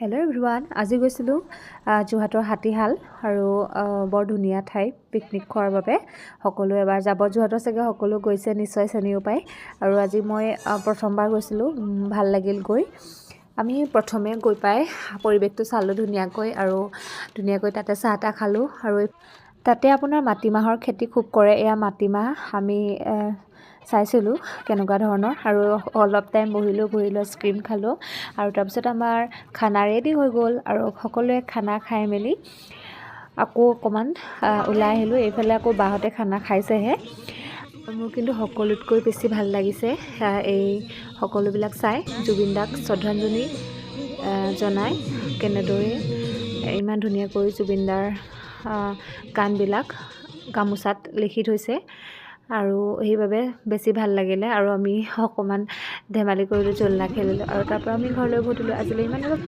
Hello' everyone, আজি গৈছিলোঁ যোৰহাটৰ হাতীহাল আৰু বৰ ধুনীয়া ঠাই পিকনিক খোৱাৰ বাবে। সকলো এবাৰ যাব, যোৰহাটৰ চাগে সকলো গৈছে নিশ্চয় চিনিও পায়। আৰু আজি মই প্ৰথমবাৰ গৈছিলোঁ, ভাল লাগিল গৈ। আমি প্ৰথমে গৈ পাই পৰিৱেশটো চালোঁ ধুনীয়াকৈ আৰু ধুনীয়াকৈ তাতে চাহ তাহ খালোঁ। আৰু তাতে আপোনাৰ মাটিমাহৰ খেতি খুব কৰে, এয়া মাটিমাহ আমি চাইছিলোঁ কেনেকুৱা ধৰণৰ। আৰু অলপ টাইম বহিলোঁ, ঘূৰিলোঁ, আইচক্ৰীম খালোঁ আৰু তাৰপিছত আমাৰ খানা ৰেডি হৈ গ'ল। আৰু সকলোৱে খানা খাই মেলি আকৌ অকণমান ওলাই আহিলোঁ। এইফালে আকৌ বাহঁতে খানা খাইছেহে। মোৰ কিন্তু সকলোতকৈ বেছি ভাল লাগিছে এই সকলোবিলাক চাই, জুবিন দাক শ্ৰদ্ধাঞ্জলি জনাই কেনেদৰে ইমান ধুনীয়াকৈ জুবিন দাৰ গানবিলাক গামোচাত লিখি থৈছে। আৰু সেইবাবে বেছি ভাল লাগিলে। আৰু আমি অকণমান ধেমালি কৰিলোঁ, জোলনা খেলিলোঁ আৰু তাৰপৰা আমি ঘৰলৈ উভতিলোঁ। আজিলৈ ইমানেই।